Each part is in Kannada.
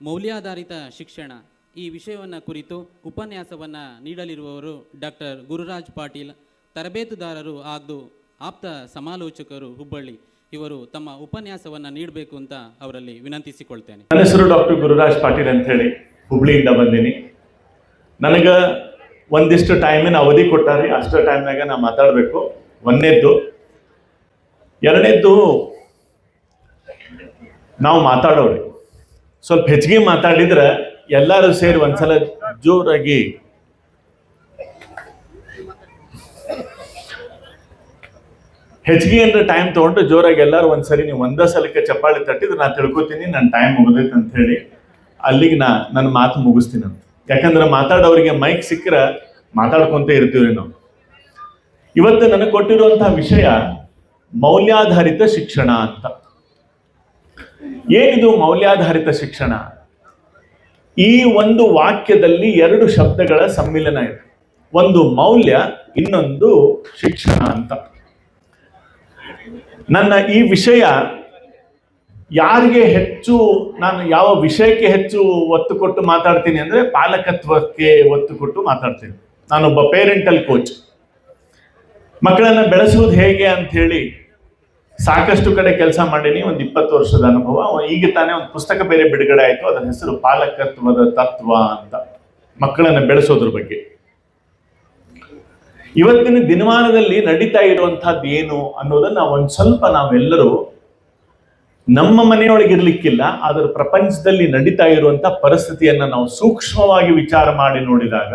ಮೌಲ್ಯಾಧಾರಿತ ಶಿಕ್ಷಣ ಈ ವಿಷಯವನ್ನು ಕುರಿತು ಉಪನ್ಯಾಸವನ್ನು ನೀಡಲಿರುವವರು ಡಾಕ್ಟರ್ ಗುರುರಾಜ್ ಪಾಟೀಲ್, ತರಬೇತುದಾರರು ಹಾಗೂ ಆಪ್ತ ಸಮಾಲೋಚಕರು, ಹುಬ್ಬಳ್ಳಿ. ಇವರು ತಮ್ಮ ಉಪನ್ಯಾಸವನ್ನು ನೀಡಬೇಕು ಅಂತ ಅವರಲ್ಲಿ ವಿನಂತಿಸಿಕೊಳ್ತೇನೆ. ನನ್ನ ಹೆಸರು ಡಾಕ್ಟರ್ ಗುರುರಾಜ್ ಪಾಟೀಲ್ ಅಂತ ಹೇಳಿ ಹುಬ್ಳಿಯಿಂದ ಬಂದೀನಿ. ನನಗೆ ಒಂದಿಷ್ಟು ಟೈಮಿನ ಅವಧಿ ಕೊಟ್ಟಾರೆ, ಅಷ್ಟು ಟೈಮ್ನಾಗ ನಾ ಮಾತಾಡಬೇಕು. ಒಂದನೇದ್ದು. ಎರಡನೇದ್ದು, ನಾವು ಮಾತಾಡೋರಿ ಸ್ವಲ್ಪ ಹೆಚ್ಚಿಗೆ ಮಾತಾಡಿದ್ರೆ ಎಲ್ಲರೂ ಸೇರಿ ಒಂದ್ಸಲ ಜೋರಾಗಿ ಹೆಚ್ಚಿಗೆ ಏನಾರ ಟೈಮ್ ತಗೊಂಡ್ರೆ ಜೋರಾಗಿ ಎಲ್ಲರೂ ಒಂದ್ಸರಿ ನೀವು ಒಂದೇ ಸಲಕ್ಕೆ ಚಪ್ಪಾಳೆ ತಟ್ಟಿದ್ರೆ ನಾನು ತಿಳ್ಕೊತೀನಿ ನನ್ನ ಟೈಮ್ ಮುಗಿದೈತೆ ಅಂತ ಹೇಳಿ ಅಲ್ಲಿಗೆ ನನ್ನ ಮಾತು ಮುಗಿಸ್ತೀನಿ ಅಂತ. ಯಾಕಂದ್ರೆ ಮಾತಾಡೋರಿಗೆ ಮೈಕ್ ಸಿಕ್ಕರೆ ಮಾತಾಡ್ಕೊಂತ ಇರ್ತೀವಿ ನಾವು. ಇವತ್ತು ನನಗೆ ಕೊಟ್ಟಿರುವಂತಹ ವಿಷಯ ಮೌಲ್ಯಾಧಾರಿತ ಶಿಕ್ಷಣ ಅಂತ. ಏನಿದು ಮೌಲ್ಯಾಧಾರಿತ ಶಿಕ್ಷಣ? ಈ ಒಂದು ವಾಕ್ಯದಲ್ಲಿ ಎರಡು ಶಬ್ದಗಳ ಸಮ್ಮಿಲನ ಇದೆ. ಒಂದು ಮೌಲ್ಯ, ಇನ್ನೊಂದು ಶಿಕ್ಷಣ ಅಂತ. ನನ್ನ ಈ ವಿಷಯ ಯಾರಿಗೆ ಹೆಚ್ಚು, ನಾನು ಯಾವ ವಿಷಯಕ್ಕೆ ಹೆಚ್ಚು ಒತ್ತು ಕೊಟ್ಟು ಮಾತಾಡ್ತೀನಿ ಅಂದ್ರೆ ಪಾಲಕತ್ವಕ್ಕೆ ಒತ್ತು ಕೊಟ್ಟು ಮಾತಾಡ್ತೀನಿ. ನಾನೊಬ್ಬ ಪೇರೆಂಟಲ್ ಕೋಚ್. ಮಕ್ಕಳನ್ನ ಬೆಳೆಸುವುದು ಹೇಗೆ ಅಂತ ಹೇಳಿ ಸಾಕಷ್ಟು ಕಡೆ ಕೆಲಸ ಮಾಡೀನಿ. ಒಂದು 20 ವರ್ಷದ ಅನುಭವ. ಈಗ ತಾನೇ ಒಂದು ಪುಸ್ತಕ ಬೇರೆ ಬಿಡುಗಡೆ ಆಯ್ತು, ಅದರ ಹೆಸರು ಪಾಲಕತ್ವದ ತತ್ವ ಅಂತ, ಮಕ್ಕಳನ್ನ ಬೆಳೆಸೋದ್ರ ಬಗ್ಗೆ. ಇವತ್ತಿನ ದಿನಮಾನದಲ್ಲಿ ನಡೀತಾ ಇರುವಂತಹದ್ದು ಏನು ಅನ್ನೋದನ್ನ ಒಂದ್ ಸ್ವಲ್ಪ ನಾವೆಲ್ಲರೂ ನಮ್ಮ ಮನೆಯೊಳಗಿರ್ಲಿಕ್ಕಿಲ್ಲ, ಆದ್ರೆ ಪ್ರಪಂಚದಲ್ಲಿ ನಡೀತಾ ಇರುವಂತಹ ಪರಿಸ್ಥಿತಿಯನ್ನ ನಾವು ಸೂಕ್ಷ್ಮವಾಗಿ ವಿಚಾರ ಮಾಡಿ ನೋಡಿದಾಗ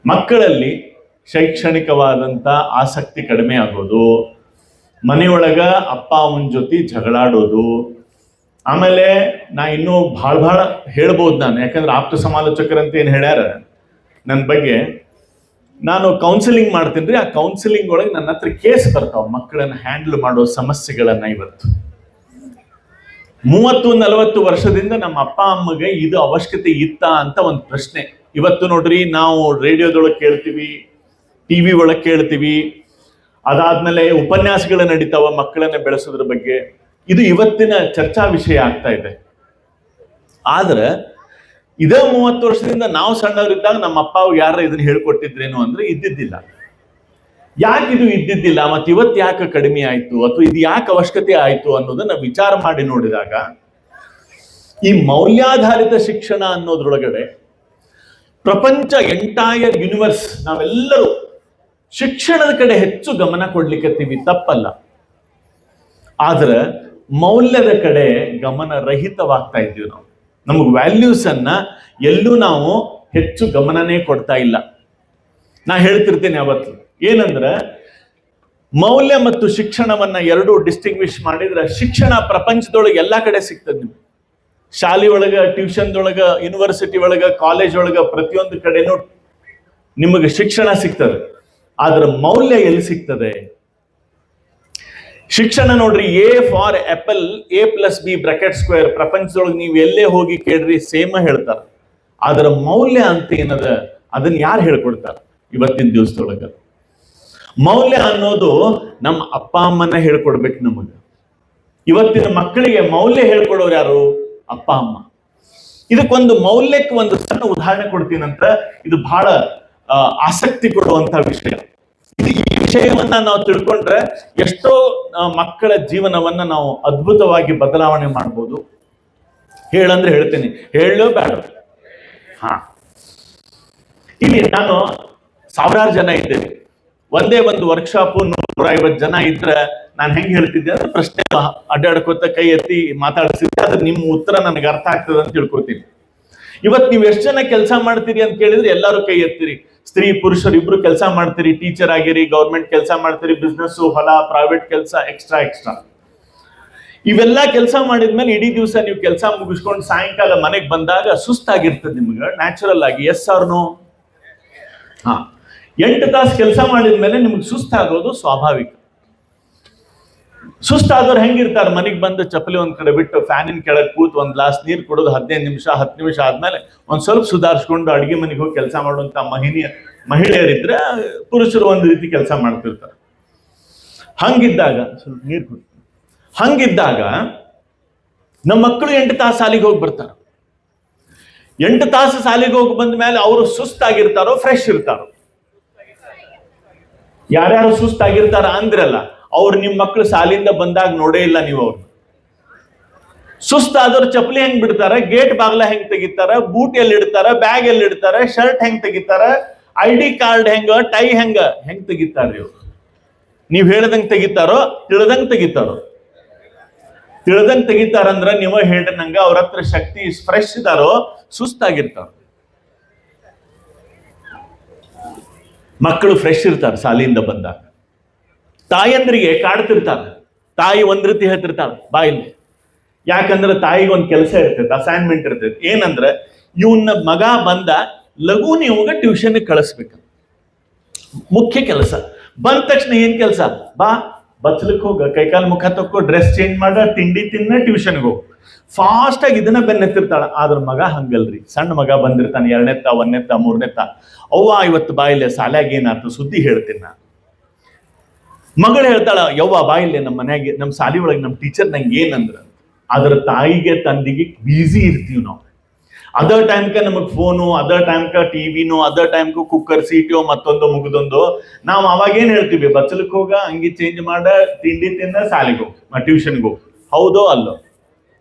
ಮಕ್ಕಳಲ್ಲಿ ಶೈಕ್ಷಣಿಕವಾದಂತ ಆಸಕ್ತಿ ಕಡಿಮೆ ಆಗೋದು, ಮನೆಯೊಳಗ ಅಪ್ಪ ಅವನ ಜೊತೆ ಜಗಳಾಡೋದು. ಆಮೇಲೆ ನಾ ಇನ್ನೂ ಭಾಳ ಹೇಳ್ಬೋದು ನಾನು, ಯಾಕಂದ್ರೆ ಆಪ್ತ ಸಮಾಲೋಚಕರಂತ ಏನು ಹೇಳ್ಯಾರ ನನ್ನ ಬಗ್ಗೆ. ನಾನು ಕೌನ್ಸಿಲಿಂಗ್ ಮಾಡ್ತೀನಿ ರೀ. ಆ ಕೌನ್ಸಿಲಿಂಗ್ ಒಳಗೆ ನನ್ನ ಹತ್ರ ಕೇಸ್ ಬರ್ತಾವ ಮಕ್ಕಳನ್ನ ಹ್ಯಾಂಡಲ್ ಮಾಡೋ ಸಮಸ್ಯೆಗಳನ್ನ. ಇವತ್ತು 30-40 ವರ್ಷದಿಂದ ನಮ್ಮ ಅಪ್ಪ ಅಮ್ಮಗೆ ಇದು ಅವಶ್ಯಕತೆ ಇತ್ತಾ ಅಂತ ಒಂದು ಪ್ರಶ್ನೆ. ಇವತ್ತು ನೋಡ್ರಿ, ನಾವು ರೇಡಿಯೋದೊಳಗೆ ಕೇಳ್ತೀವಿ, ಟಿವಿ ಒಳಗೆ ಕೇಳ್ತೀವಿ, ಅದಾದ್ಮೇಲೆ ಉಪನ್ಯಾಸಗಳು ನಡೀತಾವ ಮಕ್ಕಳನ್ನ ಬೆಳೆಸೋದ್ರ ಬಗ್ಗೆ. ಇದು ಇವತ್ತಿನ ಚರ್ಚಾ ವಿಷಯ ಆಗ್ತಾ ಇದೆ. ಆದ್ರೆ ಇದೇ 30 ವರ್ಷದಿಂದ ನಾವು ಸಣ್ಣವರಿದ್ದಾಗ ನಮ್ಮ ಅಪ್ಪ ಯಾರ ಇದನ್ನ ಹೇಳ್ಕೊಟ್ಟಿದ್ರೇನು ಅಂದ್ರೆ ಇದ್ದಿದ್ದಿಲ್ಲ. ಯಾಕೆ ಇದು ಇದ್ದಿದ್ದಿಲ್ಲ, ಮತ್ತೆ ಇವತ್ತು ಯಾಕೆ ಕಡಿಮೆ ಆಯ್ತು, ಅಥವಾ ಇದು ಯಾಕೆ ಅವಶ್ಯಕತೆ ಆಯ್ತು ಅನ್ನೋದನ್ನ ವಿಚಾರ ಮಾಡಿ ನೋಡಿದಾಗ ಈ ಮೌಲ್ಯಾಧಾರಿತ ಶಿಕ್ಷಣ ಅನ್ನೋದ್ರೊಳಗಡೆ ಪ್ರಪಂಚ, ಎಂಟೈರ್ ಯೂನಿವರ್ಸ್, ನಾವೆಲ್ಲರೂ ಶಿಕ್ಷಣದ ಕಡೆ ಹೆಚ್ಚು ಗಮನ ಕೊಡ್ಲಿಕ್ಕತ್ತೀವಿ, ತಪ್ಪಲ್ಲ. ಆದ್ರೆ ಮೌಲ್ಯದ ಕಡೆ ಗಮನ ರಹಿತವಾಗ್ತಾ ಇದ್ದೀವಿ ನಾವು. ನಮಗೆ ವ್ಯಾಲ್ಯೂಸ್ ಅನ್ನ ಎಲ್ಲೂ ನಾವು ಹೆಚ್ಚು ಗಮನನೇ ಕೊಡ್ತಾ ಇಲ್ಲ. ನಾ ಹೇಳ್ತಿರ್ತೇನೆ ಯಾವತ್ತು ಏನಂದ್ರೆ, ಮೌಲ್ಯ ಮತ್ತು ಶಿಕ್ಷಣವನ್ನ ಎರಡು ಡಿಸ್ಟಿಂಗ್ವಿಶ್ ಮಾಡಿದ್ರೆ, ಶಿಕ್ಷಣ ಪ್ರಪಂಚದೊಳಗೆ ಎಲ್ಲಾ ಕಡೆ ಸಿಗ್ತದೆ. ನಿಮ್ಗೆ ಶಾಲೆ ಒಳಗ, ಟ್ಯೂಷನ್ದೊಳಗ, ಯೂನಿವರ್ಸಿಟಿ ಒಳಗ, ಕಾಲೇಜ್ ಒಳಗ, ಪ್ರತಿಯೊಂದು ಕಡೆನೂ ನಿಮಗೆ ಶಿಕ್ಷಣ ಸಿಗ್ತದೆ. ಆದ್ರೆ ಮೌಲ್ಯ ಎಲ್ಲಿ ಸಿಗ್ತದೆ? ಶಿಕ್ಷಣ ನೋಡ್ರಿ, ಎ ಫಾರ್ ಆಪಲ್, A+B = ಪ್ರಪಂಚದೊಳಗೆ ನೀವು ಎಲ್ಲೇ ಹೋಗಿ ಕೇಳ್ರಿ ಸೇಮ ಹೇಳ್ತಾರ. ಆದ್ರ ಮೌಲ್ಯ ಅಂತ ಏನದ ಅದನ್ನ ಯಾರು ಹೇಳ್ಕೊಡ್ತಾರ ಇವತ್ತಿನ ದಿವಸದೊಳಗ? ಮೌಲ್ಯ ಅನ್ನೋದು ನಮ್ಮ ಅಪ್ಪ ಅಮ್ಮನ ಹೇಳ್ಕೊಡ್ಬೇಕು ನಮಗ. ಇವತ್ತಿನ ಮಕ್ಕಳಿಗೆ ಮೌಲ್ಯ ಹೇಳ್ಕೊಡೋರು ಯಾರು? ಅಪ್ಪ ಅಮ್ಮ. ಇದಕ್ಕೊಂದು ಮೌಲ್ಯಕ್ಕೆ ಒಂದು ಸಣ್ಣ ಉದಾಹರಣೆ ಕೊಡ್ತೀನಂತ. ಇದು ಬಹಳ ಆಸಕ್ತಿ ಕೊಡುವಂತ ವಿಷಯ. ಈ ವಿಷಯವನ್ನ ನಾವು ತಿಳ್ಕೊಂಡ್ರೆ ಎಷ್ಟೋ ಮಕ್ಕಳ ಜೀವನವನ್ನ ನಾವು ಅದ್ಭುತವಾಗಿ ಬದಲಾವಣೆ ಮಾಡ್ಬೋದು. ಹೇಳಂದ್ರೆ ಹೇಳ್ತೇನೆ, ಹೇಳೋ ಬೇಡ. ಇಲ್ಲಿ ನಾನು 1000 ಜನ ಇದ್ದೇನೆ. ಒಂದೇ ಒಂದು ವರ್ಕ್ಶಾಪ್ 150 ಜನ ಇದ್ರೆ ನಾನು ಹೆಂಗ್ ಹೇಳ್ತಿದ್ದೆ ಅಂದ್ರೆ, ಪ್ರಶ್ನೆ ಅಡ್ಡಾಡ್ಕೋತ ಕೈ ಎತ್ತಿ ಮಾತಾಡ್ತಿದ್ದೆ. ಅದ್ರ ನಿಮ್ಮ ಉತ್ತರ ನನಗೆ ಅರ್ಥ ಆಗ್ತದೆ ಅಂತ ತಿಳ್ಕೊತೀನಿ. ಇವತ್ತು ನೀವು ಎಷ್ಟು ಜನ ಕೆಲಸ ಮಾಡ್ತೀರಿ ಅಂತ ಕೇಳಿದ್ರೆ ಎಲ್ಲರೂ ಕೈ ಎತ್ತೀರಿ. ಸ್ತ್ರೀ ಪುರುಷರು ಇಬ್ರು ಕೆಲಸ ಮಾಡ್ತೀರಿ, ಟೀಚರ್ ಆಗಿರಿ, ಗೌರ್ಮೆಂಟ್ ಕೆಲಸ ಮಾಡ್ತೀರಿ, ಬಿಸ್ನೆಸ್, ಹೊಲ, ಪ್ರೈವೇಟ್ ಕೆಲಸ, ಎಕ್ಸ್ಟ್ರಾ. ಇವೆಲ್ಲ ಕೆಲಸ ಮಾಡಿದ್ಮೇಲೆ ಇಡೀ ದಿವಸ ನೀವು ಕೆಲಸ ಮುಗಿಸ್ಕೊಂಡು ಸಾಯಂಕಾಲ ಮನೆಗೆ ಬಂದಾಗ ಸುಸ್ತಾಗಿರ್ತದೆ ನಿಮ್ಗೆ, ನ್ಯಾಚುರಲ್ ಆಗಿ. S or no? 8 ತಾಸು ಕೆಲಸ ಮಾಡಿದ್ಮೇಲೆ ನಿಮ್ಗೆ ಸುಸ್ತಾಗೋದು ಸ್ವಾಭಾವಿಕ. ಸುಸ್ತಾದವ್ರು ಹೆಂಗಿರ್ತಾರೆ? ಮನೆಗೆ ಬಂದು ಚಪ್ಪಲಿ ಒಂದ್ ಕಡೆ ಬಿಟ್ಟು ಫ್ಯಾನಿನ ಕೆಳಗೆ ಕೂತ್ ಒಂದ್ ಗ್ಲಾಸ್ ನೀರು ಕೊಡೋದು, 15 ನಿಮಿಷ 10 ನಿಮಿಷ ಆದ್ಮೇಲೆ ಒಂದ್ ಸ್ವಲ್ಪ ಸುಧಾರಿಸ್ಕೊಂಡು ಅಡಿಗೆ ಮನೆಗೆ ಹೋಗಿ ಕೆಲಸ ಮಾಡುವಂತ ಮಹಿಳೆಯರಿದ್ರೆ, ಪುರುಷರು ಒಂದ್ ರೀತಿ ಕೆಲಸ ಮಾಡ್ತಿರ್ತಾರೆ. ಹಂಗಿದ್ದಾಗ ಸ್ವಲ್ಪ ನೀರು ಹಂಗಿದ್ದಾಗ ನಮ್ಮ ಮಕ್ಕಳು 8 ತಾಸು ಶಾಲೆಗೆ ಹೋಗಿ ಬರ್ತಾರೆ. 8 ತಾಸು ಶಾಲೆಗೆ ಹೋಗಿ ಬಂದ ಮೇಲೆ ಅವರು ಸುಸ್ತಾಗಿರ್ತಾರೋ ಫ್ರೆಶ್ ಇರ್ತಾರೋ? ಯಾರ್ಯಾರು ಸುಸ್ತಾಗಿರ್ತಾರ ಅಂದ್ರಲ್ಲ, ಅವ್ರು ನಿಮ್ಮ ಮಕ್ಕಳು ಶಾಲೆಯಿಂದ ಬಂದಾಗ ನೋಡೇ ಇಲ್ಲ ನೀವು. ಅವ್ರು ಸುಸ್ತಾದವ್ರು ಚಪ್ಪಲಿ ಹೆಂಗ್ ಬಿಡ್ತಾರ, ಗೇಟ್ ಬಾಗ್ಲ ಹೆಂಗ್ ತೆಗಿತಾರ, ಬೂಟ್ ಎಲ್ಲಿ ಇಡ್ತಾರ, ಬ್ಯಾಗ್ ಎಲ್ಲಿ ಇಡ್ತಾರ, ಶರ್ಟ್ ಹೆಂಗ್ ತೆಗಿತಾರ, ID ಕಾರ್ಡ್ ಹೆಂಗ, ಟೈ ಹೆಂಗ್ ತೆಗಿತಾರ್ರಿ ಇವ್ರು? ನೀವ್ ಹೇಳ್ದಂಗ್ ತೆಗಿತಾರೋ ತಿಳಿದಂಗ್ ತೆಗಿತಾರೋ? ತಿಳಿದಂಗ್ ತೆಗಿತಾರಂದ್ರ ನೀವ ಹೇಳಿದಂಗ ಅವ್ರ ಹತ್ರ ಶಕ್ತಿ ಫ್ರೆಶ್ ಇದಾರೋ ಸುಸ್ತಾಗಿರ್ತಾರ? ಮಕ್ಕಳು ಫ್ರೆಶ್ ಇರ್ತಾರ ಶಾಲೆಯಿಂದ ಬಂದಾಗ. ತಾಯಂದ್ರಿಗೆ ಕಾಡ್ತಿರ್ತಾರ. ತಾಯಿ ಒಂದ್ ರೀತಿ ಹೇಳ್ತಿರ್ತಾಳ ಬಾಯಿಲಿ. ಯಾಕಂದ್ರೆ ತಾಯಿಗೆ ಒಂದ್ ಕೆಲಸ ಇರ್ತೈತೆ, ಅಸೈನ್ಮೆಂಟ್ ಇರ್ತೈತೆ. ಏನಂದ್ರೆ ಇವನ್ನ ಮಗ ಬಂದ ಲಘು ನೀವಾಗ ಟ್ಯೂಷನ್ ಕಳಿಸ್ಬೇಕ, ಮುಖ್ಯ ಕೆಲಸ. ಬಂದ ತಕ್ಷಣ ಏನ್ ಕೆಲಸ? ಬಾ ಬಚ್ಚಲಕ್ ಹೋಗ, ಕೈಕಾಲು ಮುಖ ತಕ್ಕೋ, ಡ್ರೆಸ್ ಚೇಂಜ್ ಮಾಡ, ತಿಂಡಿ ತಿನ್ನ, ಟ್ಯೂಷನ್ಗೆ ಹೋಗ. ಫಾಸ್ಟ್ ಆಗಿ ಇದನ್ನ ಬೆನ್ನೆತ್ತಿರ್ತಾಳ. ಆದ್ರ ಮಗ ಹಂಗಲ್ರಿ. ಸಣ್ಣ ಮಗ ಬಂದಿರ್ತಾನೆ, 2ನೇತ್ತ 1ನೇತ್ತ 3ನೇತ್ತ. ಅವ್ವ ಇವತ್ತು ಬಾಯಿಲೆ ಸಾಲ್ಯಾಗ ಏನಾಯ್ತು ಸುದ್ದಿ ಹೇಳ್ತೀನಿ ನಾ. ಮಗಳು ಹೇಳ್ತಾಳ, ಯವ್ವ ಬಾಯಿಲೆ ನಮ್ಮ ಮನ್ಯಾಗ ನಮ್ಮ ಶಾಲಿ ಒಳಗೆ ನಮ್ಮ ಟೀಚರ್ ನಂಗೆ ಏನಂದ್ರ. ಅದ್ರ ತಾಯಿಗೆ ತಂದಿಗೆ ಬಿಸಿ ಇರ್ತೀವಿ ನಾವು. ಅದರ್ ಟೈಮ್ಗೆ ನಮಗ್ ಫೋನು, ಅದರ್ ಟೈಮ್ಗೆ ಟಿವಿನೋ, ಅದರ್ ಟೈಮ್ಗೆ ಕುಕ್ಕರ್ ಸೀಟೋ ಮತ್ತೊಂದು ಮುಗಿದೊಂದು. ನಾವು ಅವಾಗ ಏನ್ ಹೇಳ್ತೀವಿ? ಬಚ್ಚಲಕ್ ಹೋಗ, ಅಂಗಿ ಚೇಂಜ್ ಮಾಡ, ತಿಂಡಿ ತಿನ್ನ, ಶಾಲೆಗೆ ಹೋಗ್, ಟ್ಯೂಷನ್ಗೆ ಹೋಗ್. ಹೌದೋ ಅಲ್ಲೋ?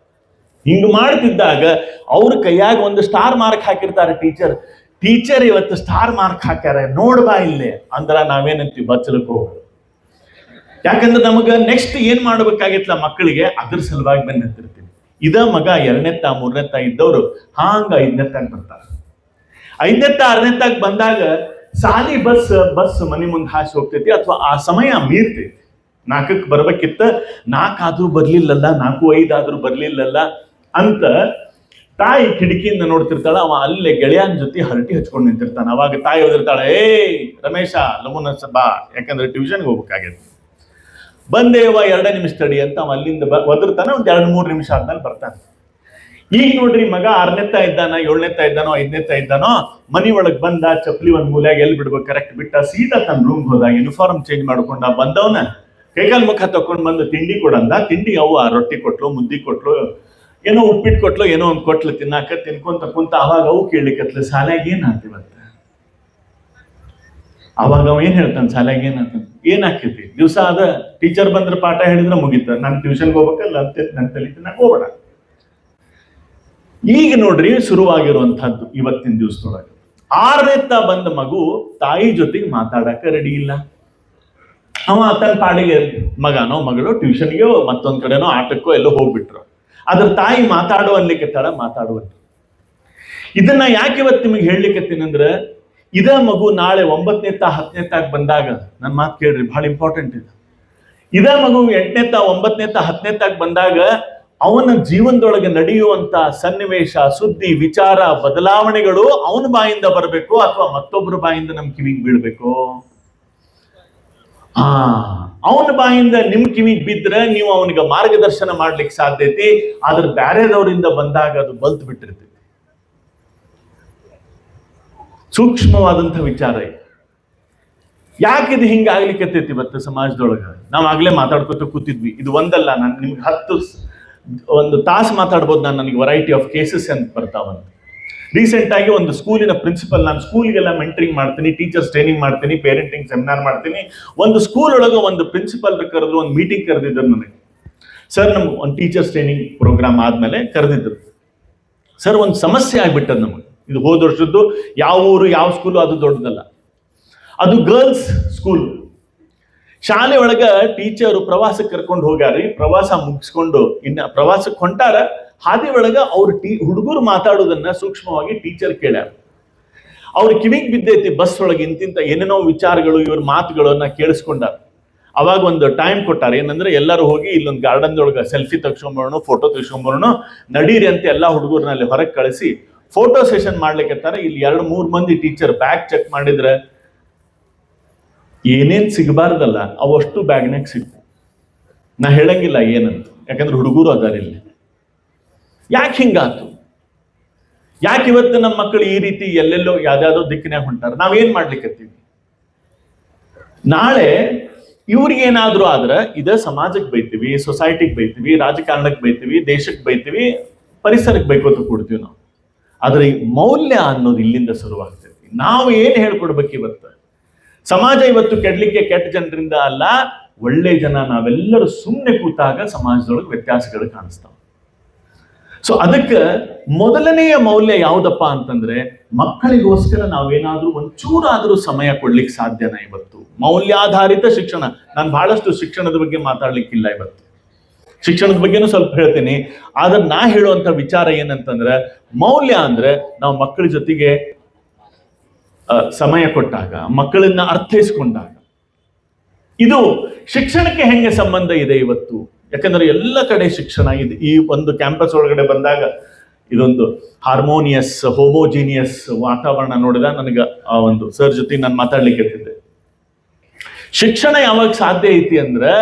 ಹಿಂಗ್ ಮಾಡ್ತಿದ್ದಾಗ ಅವ್ರ ಕೈಯಾಗ ಒಂದು ಸ್ಟಾರ್ ಮಾರ್ಕ್ ಹಾಕಿರ್ತಾರೆ ಟೀಚರ್ ಇವತ್ತು ಸ್ಟಾರ್ ಮಾರ್ಕ್ ಹಾಕ್ಯಾರ ನೋಡ್ಬಾ ಇಲ್ಲೇ ಅಂದ್ರ ನಾವೇನಂತೀವಿ? ಬಚ್ಚಲಕ್ ಹೋಗ. ಯಾಕಂದ್ರೆ ನಮಗ ನೆಕ್ಸ್ಟ್ ಏನ್ ಮಾಡ್ಬೇಕಾಗಿತ್ತಲ್ಲ ಮಕ್ಕಳಿಗೆ, ಅದ್ರ ಸಲುವಾಗಿ ಬೆನ್ನತ್ತಿರ್ತೀವಿ. ಇದ ಮಗ 2ನೇತ್ತ 3ನೇತ್ತ ಇದ್ದವ್ರು ಹಾಂಗ 5ನೇತ್ತಾಗ ಬರ್ತಾರ. 5ನೇತ್ತ 6ನೇತ್ತಾಗ ಬಂದಾಗ ಸಾಲಿ ಬಸ್ ಮನಿ ಮುಂದೆ ಹಾಸಿ ಹೋಗ್ತೈತಿ, ಅಥವಾ ಆ ಸಮಯ ಮೀರ್ತೈತಿ. 4ಕ್ಕೆ ಬರ್ಬೇಕಿತ್ತ, 4 ಆದ್ರೂ ಬರ್ಲಿಲ್ಲಲ್ಲ, 4, 5 ಆದ್ರೂ ಬರ್ಲಿಲ್ಲಲ್ಲ ಅಂತ ತಾಯಿ ಕಿಟಕಿಯಿಂದ ನೋಡ್ತಿರ್ತಾಳ. ಅವ ಅಲ್ಲೇ ಗೆಳೆಯನ್ ಜೊತೆ ಹರಟಿ ಹಚ್ಕೊಂಡು ನಿಂತಿರ್ತಾನ. ಅವಾಗ ತಾಯಿ ಓದಿರ್ತಾಳೆ, ರಮೇಶ ಲಗುನ ಬಾ, ಯಾಕಂದ್ರೆ ಟ್ಯೂಷನ್ಗೆ ಹೋಗ್ಬೇಕಾಗೈತಿ. ಬಂದೇವ 2 ನಿಮಿಷ ತಡಿ ಅಂತ ಅವ ಅಲ್ಲಿಂದ ಒದರ್ತಾನೆ. ಒಂದ್ 2-3 ನಿಮಿಷ ಆದ್ಮೇಲೆ ಬರ್ತಾನೆ. ಈಗ ನೋಡ್ರಿ, ಮಗ 6ನೇತ್ತ ಇದ್ದಾನ, 7ನೇತ್ತ ಇದ್ದಾನೋ, 5ನೇತ್ತ ಇದ್ದಾನೋ, ಮನಿ ಒಳಗ್ ಬಂದ, ಚಪ್ಪಲಿ ಒಂದ್ ಮೂಲ್ಯಾಗ ಎಲ್ಲಿ ಬಿಡ್ಬೇಕು ಕರೆಕ್ಟ್ ಬಿಟ್ಟ, ಸೀದಾ ತನ್ನ ರೂಮ್ ಹೋದ, ಯೂನಿಫಾರ್ಮ್ ಚೇಂಜ್ ಮಾಡ್ಕೊಂಡ. ಬಂದವನ ಕೈಕಾಲ್ ಮುಖ ತಕೊಂಡ್ ಬಂದು ತಿಂಡಿ ಕೊಡಂದ. ತಿಂಡಿ ಅವ್ವ ರೊಟ್ಟಿ ಕೊಟ್ಲು, ಮುದ್ದಿ ಕೊಟ್ಲು, ಏನೋ ಉಪ್ಪಿಟ್ಟು ಕೊಟ್ಲು, ಏನೋ ಒಂದ್ ಕೊಟ್ಲು ತಿನ್ನಾಕ. ತಿನ್ಕೊಂತ ಕುಂತ ಅವಾಗ ಅವು ಕೇಳಲಿಕ್ಕತ್ಲು, ಶಾಲ್ಯಾಗ ಏನ್ ಆತಿವತ್ತ? ಅವಾಗ ಅವ ಏನ್ ಹೇಳ್ತಾನ, ಶಾಲ್ಯಾಗ ಏನ್ ಹಾಕೈತಿ? ದಿವಸ ಅದ ಟೀಚರ್ ಬಂದ್ರೆ ಪಾಠ ಹೇಳಿದ್ರೆ ಮುಗಿತ, ನಾನು ಟ್ಯೂಷನ್ಗೆ ಹೋಗ್ಬೇಕಲ್ಲ ಅಂತ ನನ್ ತಲೆ ತಿನ್ನಕ್ ಹೋಗ್ಬೇಡ. ಈಗ ನೋಡ್ರಿ ಶುರುವಾಗಿರುವಂತಹದ್ದು ಇವತ್ತಿನ ದಿವಸದೊಳಗೆ. 6ನೇತ್ತ ಬಂದ ಮಗು ತಾಯಿ ಜೊತೆಗೆ ಮಾತಾಡಕ ರೆಡಿ ಇಲ್ಲ. ಅವ ತನ್ನ ಪಾಡಿಗೆ ಮಗನೋ ಮಗಳು ಟ್ಯೂಷನ್ಗೆ ಮತ್ತೊಂದ್ ಕಡೆನೋ ಆಟಕ್ಕೋ ಎಲ್ಲೋ ಹೋಗ್ಬಿಟ್ರು. ಅದ್ರ ತಾಯಿ ಮಾತಾಡೋ ಅನ್ಲಿಕ್ಕೆ ಮಾತಾಡುವಂತ. ಇದನ್ನ ಯಾಕೆ ಇವತ್ತು ನಿಮಗೆ ಹೇಳಲಿಕ್ಕತ್ತೀನಂದ್ರೆ, ಇದ ಮಗು ನಾಳೆ 9ನೇತ್ತ 10ನೇತ್ತಾಗ ಬಂದಾಗ, ನನ್ನ ಮಾತು ಕೇಳ್ರಿ, ಬಹಳ ಇಂಪಾರ್ಟೆಂಟ್ ಇದೆ. ಇದ ಮಗು 8ನೇತ್ತ 9ನೇತ್ತ 10ನೇತ್ತಾಗ ಬಂದಾಗ ಅವನ ಜೀವನದೊಳಗೆ ನಡೆಯುವಂತ ಸನ್ನಿವೇಶ, ಸುದ್ದಿ, ವಿಚಾರ, ಬದಲಾವಣೆಗಳು ಅವನ ಬಾಯಿಂದ ಬರಬೇಕು ಅಥವಾ ಮತ್ತೊಬ್ಬರ ಬಾಯಿಂದ ನಮ್ ಕಿವಿಗೆ ಬೀಳ್ಬೇಕು? ಅವನ ಬಾಯಿಂದ ನಿಮ್ ಕಿವಿಗೆ ಬಿದ್ರೆ ನೀವು ಅವನಿಗೆ ಮಾರ್ಗದರ್ಶನ ಮಾಡ್ಲಿಕ್ಕೆ ಸಾಧ್ಯತೆ. ಆದ್ರೆ ಬ್ಯಾರೆದವರಿಂದ ಬಂದಾಗ ಅದು ಬಲ್ತ್ ಬಿಟ್ಟಿರ್ತೈತಿ. ಸೂಕ್ಷ್ಮವಾದಂತಹ ವಿಚಾರ ಇದು. ಯಾಕಿದು ಹಿಂಗ ಆಗ್ಲಿಕ್ಕತ್ತೈತಿ ಇವತ್ತು ಸಮಾಜದೊಳಗ? ನಾವ್ ಆಗ್ಲೇ ಮಾತಾಡ್ಕೊತ ಕೂತಿದ್ವಿ. ಇದು ಒಂದಲ್ಲ, ನಾನು ನಿಮ್ಗೆ 1 ತಾಸು ಮಾತಾಡ್ಬೋದು. ನನಗೆ ವೆರೈಟಿ ಆಫ್ ಕೇಸಸ್ ಅಂತ ಬರ್ತಾವಂತ. ರೀಸೆಂಟ್ ಆಗಿ ಒಂದು ಸ್ಕೂಲಿನ ಪ್ರಿನ್ಸಿಪಲ್, ನಾನು ಸ್ಕೂಲ್ಗೆಲ್ಲ ಮೆಂಟರಿಂಗ್ ಮಾಡ್ತೀನಿ, ಟೀಚರ್ಸ್ ಟ್ರೈನಿಂಗ್ ಮಾಡ್ತೀನಿ, ಪೇರೆಂಟಿಂಗ್ ಸೆಮಿನಾರ್ ಮಾಡ್ತೀನಿ. ಒಂದು ಸ್ಕೂಲ್ ಒಳಗೆ ಒಂದು ಪ್ರಿನ್ಸಿಪಲ್ ಕರೆದ್ರು, ಒಂದು ಮೀಟಿಂಗ್ ಕರೆದಿದ್ರು ನನಗೆ. ಸರ್, ನಮ್ಗೆ ಒಂದು ಟೀಚರ್ಸ್ ಟ್ರೈನಿಂಗ್ ಪ್ರೋಗ್ರಾಮ್ ಆದ್ಮೇಲೆ ಕರೆದಿದ್ರು. ಸರ್, ಒಂದು ಸಮಸ್ಯೆ ಆಗ್ಬಿಟ್ಟದ ನಮಗೆ. ಇದು ಹೋದ ವರ್ಷದ್ದು. ಯಾವ ಊರು ಯಾವ ಸ್ಕೂಲು ಅದು ದೊಡ್ಡದಲ್ಲ, ಅದು ಗರ್ಲ್ಸ್ ಸ್ಕೂಲ್. ಶಾಲೆ ಒಳಗ ಟೀಚರು ಪ್ರವಾಸಕ್ಕೆ ಕರ್ಕೊಂಡು ಹೋಗ್ಯಾರಿ. ಪ್ರವಾಸ ಮುಗಿಸ್ಕೊಂಡು ಇನ್ನ ಪ್ರವಾಸಕ್ಕೆ ಹೊಂಟಾರ. ಹಾದಿ ಒಳಗ ಅವ್ರ ಹುಡುಗರು ಮಾತಾಡೋದನ್ನ ಸೂಕ್ಷ್ಮವಾಗಿ ಟೀಚರ್ ಕೇಳ್ಯಾರ. ಅವ್ರ ಕಿವಿಗೆ ಬಿದ್ದೈತಿ. ಬಸ್ ಒಳಗೆ ಇಂತಿಂತ ಏನೇನೋ ವಿಚಾರಗಳು, ಇವ್ರ ಮಾತುಗಳನ್ನ ಕೇಳಿಸ್ಕೊಂಡಾರ. ಅವಾಗ ಒಂದು ಟೈಮ್ ಕೊಟ್ಟಾರ. ಏನಂದ್ರೆ ಎಲ್ಲರೂ ಹೋಗಿ ಇಲ್ಲೊಂದು ಗಾರ್ಡನ್ ಒಳಗ ಸೆಲ್ಫಿ ತೆಗ್ಸ್ಕೊಂಬರೋಣ, ಫೋಟೋ ತೆಗ್ಸ್ಕೊಂಬರೋಣ, ನಡೀರಿ ಅಂತ ಎಲ್ಲಾ ಹುಡುಗರನ್ನ ಅಲ್ಲಿ ಹೊರಗೆ ಕಳಿಸಿ ಫೋಟೋ ಸೆಷನ್ ಮಾಡ್ಲಿಕ್ಕೆ. ಇಲ್ಲಿ 2-3 ಮಂದಿ ಟೀಚರ್ ಬ್ಯಾಗ್ ಚೆಕ್ ಮಾಡಿದ್ರೆ ಏನೇನ್ ಸಿಗಬಾರ್ದಲ್ಲ ಅವಷ್ಟು ಬ್ಯಾಗ್ನಾಗ ಸಿಗ್ತು. ನಾ ಹೇಳಂಗಿಲ್ಲ ಏನಂತ, ಯಾಕಂದ್ರೆ ಹುಡುಗರು ಅದಾರ ಇಲ್ಲಿ. ಯಾಕೆ ಹಿಂಗಾತು? ಯಾಕೆ ಇವತ್ತು ನಮ್ಮ ಮಕ್ಕಳು ಈ ರೀತಿ ಎಲ್ಲೆಲ್ಲೋ ಯಾವ್ದಾವ್ದೋ ದಿಕ್ಕಿನಾಗ ಹೊಂಟಾರ? ನಾವೇನ್ ಮಾಡ್ಲಿಕ್ಕತ್ತೀವಿ? ನಾಳೆ ಇವ್ರಿಗೇನಾದ್ರೂ ಆದ್ರೆ ಇದ ಸಮಾಜಕ್ಕೆ ಬೈತೀವಿ, ಸೊಸೈಟಿಗೆ ಬೈತೀವಿ, ರಾಜಕಾರಣಕ್ಕೆ ಬೈತೀವಿ, ದೇಶಕ್ಕೆ ಬೈತೀವಿ, ಪರಿಸರಕ್ಕೆ ಬೈಕೋತ ಕೊಡ್ತೀವಿ ನಾವು. ಆದ್ರೆ ಈ ಮೌಲ್ಯ ಅನ್ನೋದು ಇಲ್ಲಿಂದ ಶುರುವಾಗ್ತೈತಿ. ನಾವು ಏನ್ ಹೇಳ್ಕೊಡ್ಬೇಕು ಇವತ್ತು? ಸಮಾಜ ಇವತ್ತು ಕೆಡ್ಲಿಕ್ಕೆ ಕೆಟ್ಟ ಜನರಿಂದ ಅಲ್ಲ, ಒಳ್ಳೆ ಜನ ನಾವೆಲ್ಲರೂ ಸುಮ್ಮನೆ ಕೂತಾಗ ಸಮಾಜದೊಳಗೆ ವ್ಯತ್ಯಾಸಗಳು ಕಾಣಿಸ್ತಾವ. ಸೊ ಅದಕ್ಕೆ ಮೊದಲನೆಯ ಮೌಲ್ಯ ಯಾವುದಪ್ಪ ಅಂತಂದ್ರೆ, ಮಕ್ಕಳಿಗೋಸ್ಕರ ನಾವೇನಾದ್ರೂ ಒಂಚೂರಾದ್ರೂ ಸಮಯ ಕೊಡ್ಲಿಕ್ಕೆ ಸಾಧ್ಯನಾ ಇವತ್ತು? ಮೌಲ್ಯಾಧಾರಿತ ಶಿಕ್ಷಣ. ನಾನು ಬಹಳಷ್ಟು ಶಿಕ್ಷಣದ ಬಗ್ಗೆ ಮಾತಾಡ್ಲಿಕ್ಕಿಲ್ಲ ಇವತ್ತು, ಶಿಕ್ಷಣದ ಬಗ್ಗೆನೂ ಸ್ವಲ್ಪ ಹೇಳ್ತೀನಿ. ಆದ್ರೆ ನಾ ಹೇಳುವಂತ ವಿಚಾರ ಏನಂತಂದ್ರೆ, ಮೌಲ್ಯ ಅಂದ್ರೆ ನಾವು ಮಕ್ಕಳ ಜೊತೆಗೆ ಸಮಯ ಕೊಟ್ಟಾಗ, ಮಕ್ಕಳನ್ನ ಅರ್ಥೈಸ್ಕೊಂಡಾಗ. ಇದು ಶಿಕ್ಷಣಕ್ಕೆ ಹೆಂಗೆ ಸಂಬಂಧ ಇದೆ ಇವತ್ತು? ಯಾಕಂದ್ರೆ ಎಲ್ಲ ಕಡೆ ಶಿಕ್ಷಣ ಇದೆ. ಈ ಒಂದು ಕ್ಯಾಂಪಸ್ ಒಳಗಡೆ ಬಂದಾಗ ಇದೊಂದು ಹಾರ್ಮೋನಿಯಸ್, ಹೋಮೋಜಿನಿಯಸ್ ವಾತಾವರಣ ನೋಡಿದ ನನಗೆ ಆ ಒಂದು ಸರ್ ಜೊತೆ ನಾನು ಮಾತಾಡ್ಲಿಕ್ಕೆ ಇರ್ತಿದ್ದೆ. ಶಿಕ್ಷಣ ಯಾವಾಗ ಸಾಧ್ಯ ಐತಿ ಅಂದ್ರೆ,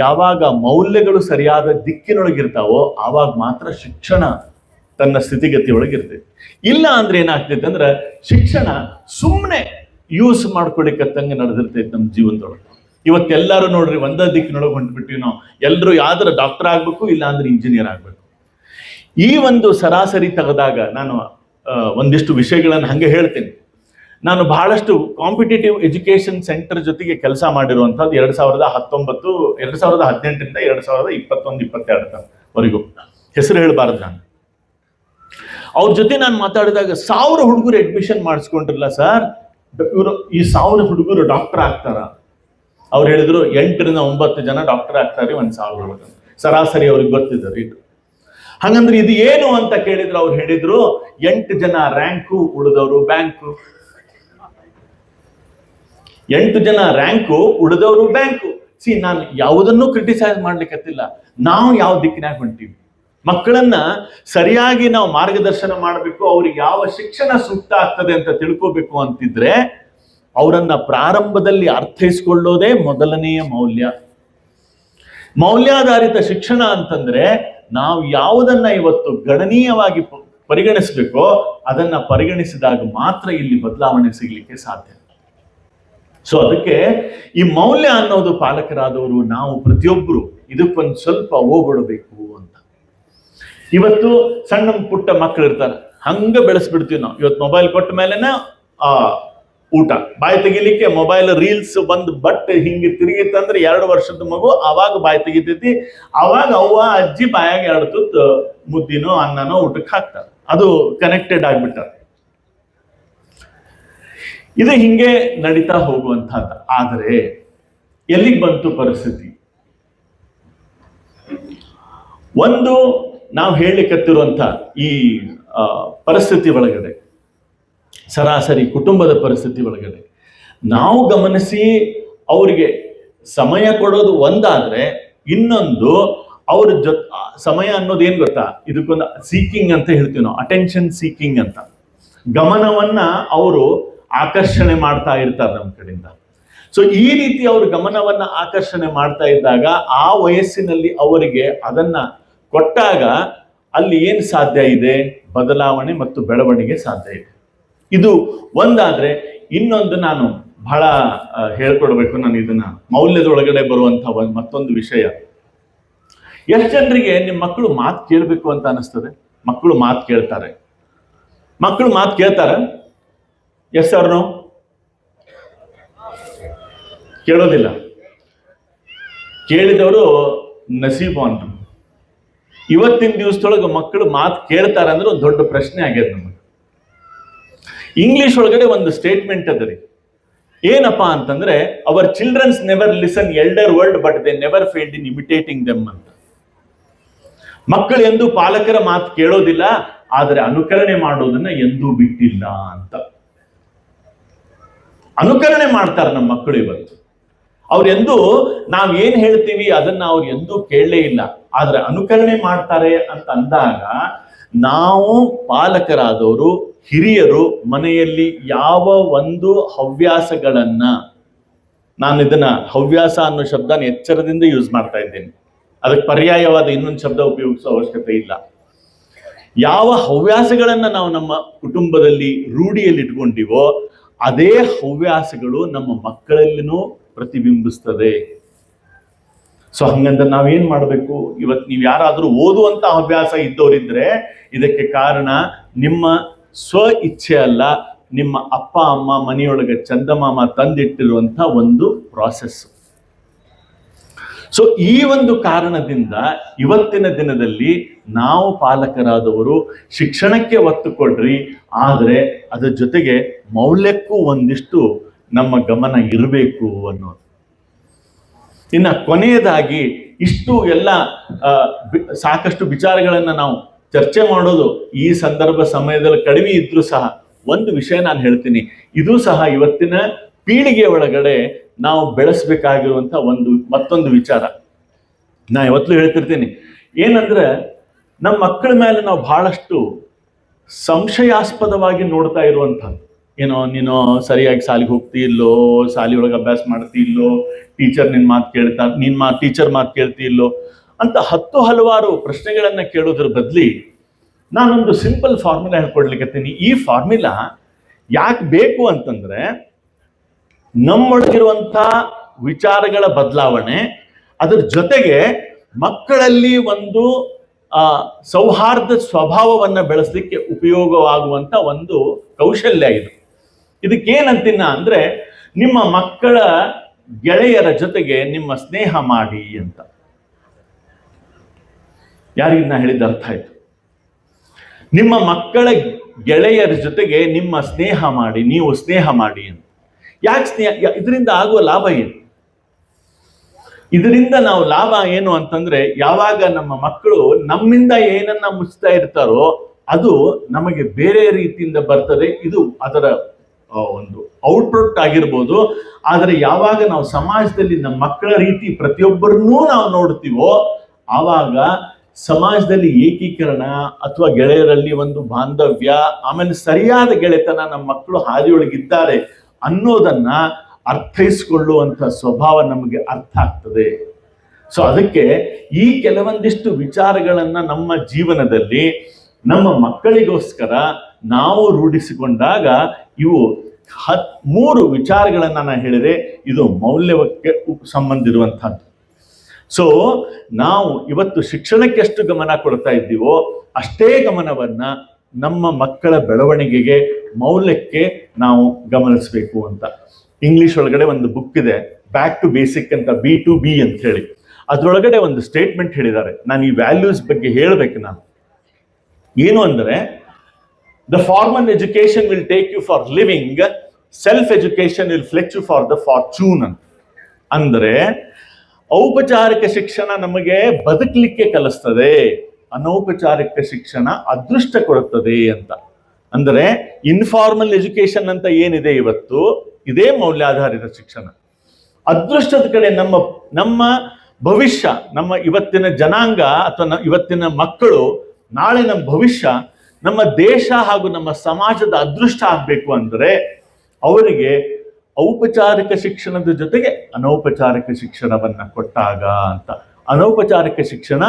ಯಾವಾಗ ಮೌಲ್ಯಗಳು ಸರಿಯಾದ ದಿಕ್ಕಿನೊಳಗಿರ್ತಾವೋ ಆವಾಗ ಮಾತ್ರ ಶಿಕ್ಷಣ ತನ್ನ ಸ್ಥಿತಿಗತಿ ಒಳಗಿರ್ತೈತಿ. ಇಲ್ಲ ಅಂದ್ರೆ ಏನಾಗ್ತೈತೆ ಅಂದ್ರೆ, ಶಿಕ್ಷಣ ಸುಮ್ಮನೆ ಯೂಸ್ ಮಾಡ್ಕೊಳಿಕತ್ತಂಗೆ ನಡೆದಿರ್ತೈತೆ ನಮ್ಮ ಜೀವನದೊಳಗೆ. ಇವತ್ತೆಲ್ಲರೂ ನೋಡ್ರಿ ಒಂದೇ ದಿಕ್ಕಿನೊಳಗೆ ಹೊಂಟ್ಬಿಟ್ಟಿವಿ ನಾವು. ಎಲ್ಲರೂ ಯಾವ್ದಾರ ಡಾಕ್ಟರ್ ಆಗ್ಬೇಕು, ಇಲ್ಲ ಅಂದ್ರೆ ಇಂಜಿನಿಯರ್ ಆಗ್ಬೇಕು. ಈ ಒಂದು ಸರಾಸರಿ ತೆಗೆದಾಗ ನಾನು ಒಂದಿಷ್ಟು ವಿಷಯಗಳನ್ನು ಹಂಗೆ ಹೇಳ್ತೀನಿ. ನಾನು ಬಹಳಷ್ಟು ಕಾಂಪಿಟೇಟಿವ್ ಎಜುಕೇಶನ್ ಸೆಂಟರ್ ಜೊತೆಗೆ ಕೆಲಸ ಮಾಡಿರುವಂಥದ್ದು 2018ರಿಂದ 2021-22ವರೆಗೂ. ಹೆಸರು ಹೇಳಬಾರ್ದು ನಾನು. ಅವ್ರ ಜೊತೆ ನಾನು ಮಾತಾಡಿದಾಗ 1000 ಹುಡುಗರು ಅಡ್ಮಿಷನ್ ಮಾಡಿಸ್ಕೊಂಡ್ರಲ್ಲ ಸರ್, ಇವರು ಈ 1000 ಹುಡುಗರು ಡಾಕ್ಟರ್ ಆಗ್ತಾರ? ಅವ್ರು ಹೇಳಿದ್ರು 8ರಿಂದ 9 ಜನ ಡಾಕ್ಟರ್ ಆಗ್ತಾರೆ 1000 ಒಳಗೆ, ಸರಾಸರಿ ಅವ್ರಿಗೆ ಗೊತ್ತಿದ್ದಾರೆ ಇದು. ಹಂಗಂದ್ರೆ ಇದು ಏನು ಅಂತ ಕೇಳಿದ್ರು, ಅವ್ರು ಹೇಳಿದ್ರು 8 ಜನ ರ್ಯಾಂಕು, ಉಳಿದವರು ಬ್ಯಾಂಕು. 8 ಜನ ರ್ಯಾಂಕು, ಉಳಿದವರು ಬ್ಯಾಂಕು. ನಾನು ಯಾವುದನ್ನು ಕ್ರಿಟಿಸೈಸ್ ಮಾಡ್ಲಿಕ್ಕತ್ತಿಲ್ಲ. ನಾವು ಯಾವ ದಿಕ್ಕಿನಾಗ ಹೊಂಟೀವಿ? ಮಕ್ಕಳನ್ನ ಸರಿಯಾಗಿ ನಾವು ಮಾರ್ಗದರ್ಶನ ಮಾಡಬೇಕು, ಅವ್ರಿಗೆ ಯಾವ ಶಿಕ್ಷಣ ಸೂಕ್ತ ಆಗ್ತದೆ ಅಂತ ತಿಳ್ಕೋಬೇಕು ಅಂತಿದ್ರೆ, ಅವರನ್ನ ಪ್ರಾರಂಭದಲ್ಲಿ ಅರ್ಥೈಸ್ಕೊಳ್ಳೋದೇ ಮೊದಲನೆಯ ಮೌಲ್ಯ. ಮೌಲ್ಯಾಧಾರಿತ ಶಿಕ್ಷಣ ಅಂತಂದ್ರೆ, ನಾವು ಯಾವುದನ್ನ ಇವತ್ತು ಗಣನೀಯವಾಗಿ ಪರಿಗಣಿಸ್ಬೇಕೋ ಅದನ್ನ ಪರಿಗಣಿಸಿದಾಗ ಮಾತ್ರ ಇಲ್ಲಿ ಬದಲಾವಣೆ ಸಿಗ್ಲಿಕ್ಕೆ ಸಾಧ್ಯ. ಸೊ ಅದಕ್ಕೆ ಈ ಮೌಲ್ಯ ಅನ್ನೋದು ಪಾಲಕರಾದವರು ನಾವು ಪ್ರತಿಯೊಬ್ಬರು ಇದಕ್ಕೊಂದು ಸ್ವಲ್ಪ ಹೋಗ್ಬಿಡಬೇಕು ಅಂತ. ಇವತ್ತು ಸಣ್ಣ ಪುಟ್ಟ ಮಕ್ಕಳು ಇರ್ತಾರೆ, ಹಂಗ ಬೆಳೆಸ್ಬಿಡ್ತೀವಿ ನಾವು. ಇವತ್ತು ಮೊಬೈಲ್ ಕೊಟ್ಟ ಮೇಲೆನ ಊಟ, ಬಾಯಿ ತೆಗಿಲಿಕ್ಕೆ ಮೊಬೈಲ್ ರೀಲ್ಸ್ ಬಂದು ಬಟ್ ಹಿಂಗೆ ತಿರುಗಿತ್ತಂದ್ರೆ 2 ವರ್ಷದ ಮಗು ಅವಾಗ ಬಾಯಿ ತೆಗಿತೈತಿ. ಅವಾಗ ಅವ್ವ ಅಜ್ಜಿ ಬಾಯಾಗ 2 ತುತ್ತು ಮುದ್ದಿನೋ ಅನ್ನನೋ ಊಟಕ್ಕೆ ಹಾಕ್ತಾರೆ. ಅದು ಕನೆಕ್ಟೆಡ್ ಆಗ್ಬಿಟ್ಟಾರೆ. ಇದು ಹಿಂಗೆ ನಡೀತಾ ಹೋಗುವಂತಹದ್ದು. ಆದರೆ ಎಲ್ಲಿಗೆ ಬಂತು ಪರಿಸ್ಥಿತಿ? ಒಂದು ನಾವು ಹೇಳಲಿಕ್ಕತ್ತಿರುವಂತ ಈ ಪರಿಸ್ಥಿತಿ ಒಳಗಡೆ, ಸರಾಸರಿ ಕುಟುಂಬದ ಪರಿಸ್ಥಿತಿ ಒಳಗಡೆ ನಾವು ಗಮನಿಸಿ ಅವರಿಗೆ ಸಮಯ ಕೊಡೋದು ಒಂದಾದ್ರೆ, ಇನ್ನೊಂದು ಅವ್ರ ಸಮಯ ಅನ್ನೋದು ಏನ್ ಗೊತ್ತಾ? ಇದಕ್ಕೊಂದು ಸೀಕಿಂಗ್ ಅಂತ ಹೇಳ್ತೀವಿ ನಾವು, ಅಟೆನ್ಷನ್ ಸೀಕಿಂಗ್ ಅಂತ. ಗಮನವನ್ನ ಅವರು ಆಕರ್ಷಣೆ ಮಾಡ್ತಾ ಇರ್ತಾರೆ ನಮ್ಮ ಕಡೆಯಿಂದ. ಸೊ ಈ ರೀತಿ ಅವರು ಗಮನವನ್ನ ಆಕರ್ಷಣೆ ಮಾಡ್ತಾ ಇದ್ದಾಗ, ಆ ವಯಸ್ಸಿನಲ್ಲಿ ಅವರಿಗೆ ಅದನ್ನ ಕೊಟ್ಟಾಗ ಅಲ್ಲಿ ಏನ್ ಸಾಧ್ಯ ಇದೆ? ಬದಲಾವಣೆ ಮತ್ತು ಬೆಳವಣಿಗೆ ಸಾಧ್ಯ ಇದೆ. ಇದು ಒಂದಾದ್ರೆ, ಇನ್ನೊಂದು ನಾನು ಬಹಳ ಹೇಳ್ಕೊಡ್ಬೇಕು. ನಾನು ಇದನ್ನ ಮೌಲ್ಯದೊಳಗಡೆ ಬರುವಂತಹ ಮತ್ತೊಂದು ವಿಷಯ. ಎಷ್ಟು ಜನರಿಗೆ ನಿಮ್ಮ ಮಕ್ಕಳು ಮಾತು ಕೇಳಬೇಕು ಅಂತ ಅನಿಸ್ತದೆ? ಮಕ್ಕಳು ಮಾತು ಕೇಳ್ತಾರೆ? ಮಕ್ಕಳು ಮಾತು ಕೇಳ್ತಾರ? Yes or no? ಕೇಳೋದಿಲ್ಲ. ಕೇಳಿದವರು ನಸೀಬಾನ್ರು. ಇವತ್ತಿನ ದಿವಸದೊಳಗೆ ಮಕ್ಕಳು ಮಾತು ಕೇಳ್ತಾರ ಅಂದ್ರೆ ಒಂದು ದೊಡ್ಡ ಪ್ರಶ್ನೆ ಆಗ್ಯದ ನಮಗೆ. ಇಂಗ್ಲಿಷ್ ಒಳಗಡೆ ಒಂದು ಸ್ಟೇಟ್ಮೆಂಟ್ ಅದ ರೀ. ಏನಪ್ಪಾ ಅಂತಂದ್ರೆ, our childrens never listen elder word but they never failed in imitating them ಅಂತ. ಮಕ್ಕಳು ಎಂದೂ ಪಾಲಕರ ಮಾತು ಕೇಳೋದಿಲ್ಲ, ಆದರೆ ಅನುಕರಣೆ ಮಾಡೋದನ್ನ ಎಂದೂ ಬಿಟ್ಟಿಲ್ಲ ಅಂತ. ಅನುಕರಣೆ ಮಾಡ್ತಾರೆ ನಮ್ಮ ಮಕ್ಕಳು ಇವತ್ತು. ಅವ್ರೆಂದೂ ನಾವ್ ಏನ್ ಹೇಳ್ತೀವಿ ಅದನ್ನ ಅವ್ರು ಎಂದೂ ಕೇಳಲೇ ಇಲ್ಲ, ಆದ್ರೆ ಅನುಕರಣೆ ಮಾಡ್ತಾರೆ ಅಂತ ಅಂದಾಗ, ನಾವು ಪಾಲಕರಾದವರು, ಹಿರಿಯರು ಮನೆಯಲ್ಲಿ ಯಾವ ಒಂದು ಹವ್ಯಾಸಗಳನ್ನ, ನಾನು ಇದನ್ನ ಹವ್ಯಾಸ ಅನ್ನೋ ಶಬ್ದನ ಎಚ್ಚರದಿಂದ ಯೂಸ್ ಮಾಡ್ತಾ ಇದ್ದೇನೆ, ಅದಕ್ಕೆ ಪರ್ಯಾಯವಾದ ಇನ್ನೊಂದು ಶಬ್ದ ಉಪಯೋಗಿಸೋ ಅವಶ್ಯಕತೆ ಇಲ್ಲ. ಯಾವ ಹವ್ಯಾಸಗಳನ್ನ ನಾವು ನಮ್ಮ ಕುಟುಂಬದಲ್ಲಿ ರೂಢಿಯಲ್ಲಿ ಇಟ್ಕೊಂಡಿವೋ ಅದೇ ಹವ್ಯಾಸಗಳು ನಮ್ಮ ಮಕ್ಕಳಲ್ಲಿನೂ ಪ್ರತಿಬಿಂಬಿಸ್ತದೆ. ಸೊ ಹಂಗಂದ್ರೆ ನಾವೇನ್ ಮಾಡ್ಬೇಕು? ಇವತ್ತು ನೀವು ಯಾರಾದ್ರೂ ಓದುವಂತ ಹವ್ಯಾಸ ಇದ್ದವರಿದ್ರೆ ಇದಕ್ಕೆ ಕಾರಣ ನಿಮ್ಮ ಸ್ವ ಇಚ್ಛೆ ಅಲ್ಲ, ನಿಮ್ಮ ಅಪ್ಪ ಅಮ್ಮ ಮನೆಯೊಳಗೆ ಚಂದಮಾಮ ತಂದಿಟ್ಟಿರುವಂತ ಒಂದು ಪ್ರಾಸೆಸ್. ಸೊ ಈ ಒಂದು ಕಾರಣದಿಂದ ಇವತ್ತಿನ ದಿನದಲ್ಲಿ ನಾವು ಪಾಲಕರಾದವರು ಶಿಕ್ಷಣಕ್ಕೆ ಒತ್ತು ಕೊಡ್ರಿ, ಆದರೆ ಅದರ ಜೊತೆಗೆ ಮೌಲ್ಯಕ್ಕೂ ಒಂದಿಷ್ಟು ನಮ್ಮ ಗಮನ ಇರಬೇಕು ಅನ್ನೋದು. ಇನ್ನು ಕೊನೆಯದಾಗಿ ಇಷ್ಟು ಎಲ್ಲ ಸಾಕಷ್ಟು ವಿಚಾರಗಳನ್ನ ನಾವು ಚರ್ಚೆ ಮಾಡೋದು ಈ ಸಂದರ್ಭ ಸಮಯದಲ್ಲಿ ಕಡಿಮೆ ಇದ್ರೂ ಸಹ ಒಂದು ವಿಷಯ ನಾನು ಹೇಳ್ತೀನಿ, ಇದು ಸಹ ಇವತ್ತಿನ ಪೀಳಿಗೆ ಒಳಗಡೆ ನಾವು ಬೆಳೆಸಬೇಕಾಗಿರುವಂತ ಮತ್ತೊಂದು ವಿಚಾರ. ನಾ ಯಾವತ್ತೂ ಹೇಳ್ತಿರ್ತೀನಿ, ಏನಂದ್ರೆ ನಮ್ಮ ಮಕ್ಕಳ ಮೇಲೆ ನಾವು ಬಹಳಷ್ಟು ಸಂಶಯಾಸ್ಪದವಾಗಿ ನೋಡ್ತಾ ಇರುವಂಥದ್ದು. ಏನೋ ನೀನು ಸರಿಯಾಗಿ ಸಾಲಿಗೆ ಹೋಗ್ತಿ ಇಲ್ಲೋ, ಸಾಲಿಯೊಳಗೆ ಅಭ್ಯಾಸ ಮಾಡ್ತಿ ಇಲ್ಲೋ, ಟೀಚರ್ ನಿನ್ ಮಾತು ಕೇಳ್ತಾ ಟೀಚರ್ ಮಾತು ಕೇಳ್ತಿ ಇಲ್ಲೋ ಅಂತ ಹಲವಾರು ಪ್ರಶ್ನೆಗಳನ್ನ ಕೇಳೋದ್ರ ಬದಲಿ ನಾನೊಂದು ಸಿಂಪಲ್ ಫಾರ್ಮುಲಾ ಹೇಳ್ಕೊಡ್ಲಿಕ್ಕತ್ತೀನಿ. ಈ ಫಾರ್ಮುಲಾ ಯಾಕೆ ಬೇಕು ಅಂತಂದ್ರೆ, ನಮ್ಮೊಳಗಿರುವಂಥ ವಿಚಾರಗಳ ಬದಲಾವಣೆ, ಅದರ ಜೊತೆಗೆ ಮಕ್ಕಳಲ್ಲಿ ಒಂದು ಸೌಹಾರ್ದ ಸ್ವಭಾವವನ್ನ ಬೆಳೆಸಲಿಕ್ಕೆ ಉಪಯೋಗವಾಗುವಂತ ಒಂದು ಕೌಶಲ್ಯ ಇದು. ಇದಕ್ಕೇನಂತೀನ ಅಂದ್ರೆ, ನಿಮ್ಮ ಮಕ್ಕಳ ಗೆಳೆಯರ ಜೊತೆಗೆ ನಿಮ್ಮ ಸ್ನೇಹ ಮಾಡಿ ಅಂತ. ಯಾರಿಗೆ ನಾ ಹೇಳಿದ ಅರ್ಥ ಆಯ್ತು? ನಿಮ್ಮ ಮಕ್ಕಳ ಗೆಳೆಯರ ಜೊತೆಗೆ ನಿಮ್ಮ ಸ್ನೇಹ ಮಾಡಿ, ನೀವು ಸ್ನೇಹ ಮಾಡಿ ಅಂತ. ಯಾಕೆ ಸ್ನೇಹ? ಇದರಿಂದ ಆಗುವ ಲಾಭ ಏನು? ಇದರಿಂದ ನಾವು ಲಾಭ ಏನು ಅಂತಂದ್ರೆ, ಯಾವಾಗ ನಮ್ಮ ಮಕ್ಕಳು ನಮ್ಮಿಂದ ಏನನ್ನ ಮುಚ್ತಾ ಇರ್ತಾರೋ ಅದು ನಮಗೆ ಬೇರೆ ರೀತಿಯಿಂದ ಬರ್ತದೆ. ಇದು ಅದರ ಒಂದು ಔಟ್ಪುಟ್ ಆಗಿರ್ಬೋದು. ಆದರೆ ಯಾವಾಗ ನಾವು ಸಮಾಜದಲ್ಲಿ ನಮ್ಮ ಮಕ್ಕಳ ರೀತಿ ಪ್ರತಿಯೊಬ್ಬರನ್ನೂ ನಾವು ನೋಡ್ತೀವೋ, ಆವಾಗ ಸಮಾಜದಲ್ಲಿ ಏಕೀಕರಣ ಅಥವಾ ಗೆಳೆಯರಲ್ಲಿ ಒಂದು ಬಾಂಧವ್ಯ, ಆಮೇಲೆ ಸರಿಯಾದ ಗೆಳೆತನ ನಮ್ಮ ಮಕ್ಕಳು ಹಾದಿಯೊಳಗಿದ್ದಾರೆ ಅನ್ನೋದನ್ನ ಅರ್ಥೈಸಿಕೊಳ್ಳುವಂಥ ಸ್ವಭಾವ ನಮಗೆ ಅರ್ಥ ಆಗ್ತದೆ. ಸೊ ಅದಕ್ಕೆ ಈ ಕೆಲವೊಂದಿಷ್ಟು ವಿಚಾರಗಳನ್ನ ನಮ್ಮ ಜೀವನದಲ್ಲಿ ನಮ್ಮ ಮಕ್ಕಳಿಗೋಸ್ಕರ ನಾವು ರೂಢಿಸಿಕೊಂಡಾಗ ಇವು 3 ವಿಚಾರಗಳನ್ನ ನಾನು ಹೇಳಿದೆ, ಇದು ಮೌಲ್ಯಕ್ಕೆ ಸಂಬಂಧ ಇರುವಂತಹದ್ದು. ಸೊ ನಾವು ಇವತ್ತು ಶಿಕ್ಷಣಕ್ಕೆ ಎಷ್ಟು ಗಮನ ಕೊಡ್ತಾ ಇದ್ದೀವೋ ಅಷ್ಟೇ ಗಮನವನ್ನ ನಮ್ಮ ಮಕ್ಕಳ ಬೆಳವಣಿಗೆಗೆ, ಮೌಲ್ಯಕ್ಕೆ ನಾವು ಗಮನಿಸಬೇಕು ಅಂತ. ಇಂಗ್ಲಿಷ್ ಒಳಗಡೆ ಒಂದು ಬುಕ್ ಇದೆ, ಬ್ಯಾಕ್ ಟು ಬೇಸಿಕ್ ಅಂತ, B2B ಅಂತ ಹೇಳಿ. ಅದರೊಳಗಡೆ ಒಂದು ಸ್ಟೇಟ್ಮೆಂಟ್ ಹೇಳಿದ್ದಾರೆ. ನಾನು ಈ ವ್ಯಾಲ್ಯೂಸ್ ಬಗ್ಗೆ ಹೇಳಬೇಕು. ನಾನು ಏನು ಅಂದ್ರೆ, the formal education will take you for living, self education will fetch you for the fortune ಅಂತ. ಅಂದ್ರೆ ಔಪಚಾರಿಕ ಶಿಕ್ಷಣ ನಮಗೆ ಬದುಕಲಿಕ್ಕೆ ಕಲಿಸ್ತದೆ, ಅನೌಪಚಾರಿಕ ಶಿಕ್ಷಣ ಅದೃಷ್ಟ ಕೊಡುತ್ತದೆ ಅಂತ. ಅಂದರೆ ಇನ್ಫಾರ್ಮಲ್ ಎಜುಕೇಶನ್ ಅಂತ ಏನಿದೆ ಇವತ್ತು, ಇದೇ ಮೌಲ್ಯಾಧಾರಿತ ಶಿಕ್ಷಣ. ಅದೃಷ್ಟದ ಕಡೆ ನಮ್ಮ ಭವಿಷ್ಯ, ನಮ್ಮ ಇವತ್ತಿನ ಜನಾಂಗ ಅಥವಾ ಇವತ್ತಿನ ಮಕ್ಕಳು, ನಾಳೆ ನಮ್ಮ ಭವಿಷ್ಯ, ನಮ್ಮ ದೇಶ ಹಾಗೂ ನಮ್ಮ ಸಮಾಜದ ಅದೃಷ್ಟ ಆಗ್ಬೇಕು ಅಂದ್ರೆ ಅವರಿಗೆ ಔಪಚಾರಿಕ ಶಿಕ್ಷಣದ ಜೊತೆಗೆ ಅನೌಪಚಾರಿಕ ಶಿಕ್ಷಣವನ್ನ ಕೊಟ್ಟಾಗ ಅಂತ. ಅನೌಪಚಾರಿಕ ಶಿಕ್ಷಣ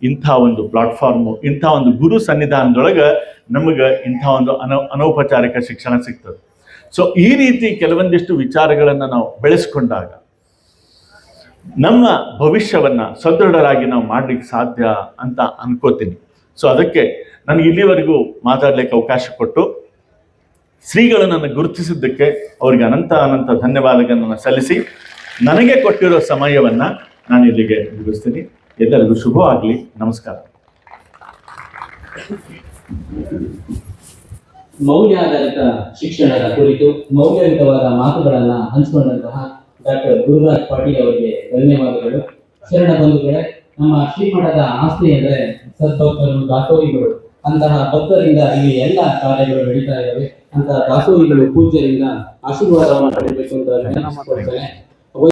ಇಂಥ ಒಂದು ಪ್ಲಾಟ್ಫಾರ್ಮು, ಇಂಥ ಒಂದು ಗುರು ಸನ್ನಿಧಾನದೊಳಗೆ ನಮಗೆ ಇಂಥ ಒಂದು ಅನೌಪಚಾರಿಕ ಶಿಕ್ಷಣ ಸಿಗ್ತದೆ. ಸೊ ಈ ರೀತಿ ಕೆಲವೊಂದಿಷ್ಟು ವಿಚಾರಗಳನ್ನು ನಾವು ಬೆಳೆಸ್ಕೊಂಡಾಗ ನಮ್ಮ ಭವಿಷ್ಯವನ್ನ ಸದೃಢರಾಗಿ ನಾವು ಮಾಡ್ಲಿಕ್ಕೆ ಸಾಧ್ಯ ಅಂತ ಅನ್ಕೋತೀನಿ. ಸೊ ಅದಕ್ಕೆ ನನಗೆ ಇಲ್ಲಿವರೆಗೂ ಮಾತಾಡ್ಲಿಕ್ಕೆ ಅವಕಾಶ ಕೊಟ್ಟು ಶ್ರೀಗಳು ನನ್ನ ಗುರುತಿಸಿದ್ದಕ್ಕೆ ಅವರಿಗೆ ಅನಂತ ಧನ್ಯವಾದಗಳನ್ನು ಸಲ್ಲಿಸಿ, ನನಗೆ ಕೊಟ್ಟಿರೋ ಸಮಯವನ್ನ ನಾನು ಇಲ್ಲಿಗೆ ಮುಗಿಸ್ತೀನಿ. ಎಲ್ಲರಿಗೂ ಶುಭವಾಗಲಿ. ನಮಸ್ಕಾರ. ಮೌಲ್ಯಾಧಾರಿತ ಶಿಕ್ಷಣದ ಕುರಿತು ಮೌಲ್ಯಯುತವಾದ ಮಾತುಗಳನ್ನ ಹಂಚಿಕೊಂಡಂತಹ ಡಾಕ್ಟರ್ ಗುರುರಾಜ್ ಪಾಟೀಲ್ ಅವರಿಗೆ ಧನ್ಯವಾದಗಳು. ಶರಣ ಬಂಧುಗಳೇ, ನಮ್ಮ ಶ್ರೀಮಠದ ಆಸ್ತಿ ಅಂದ್ರೆ ಸದ್ಭಕ್ತರು, ದಾಸೋಹಿಗಳು. ಅಂತಹ ಭಕ್ತರಿಂದ ಇಲ್ಲಿ ಎಲ್ಲ ಕಾರ್ಯಗಳು ನಡೀತಾ ಇದ್ದಾವೆ. ಅಂತಹ ದಾಸೋಹಿಗಳು, ಪೂಜ್ಯರಿಂದ ಆಶೀರ್ವಾದವನ್ನು ಪಡೆಯಬೇಕು ಅಂತ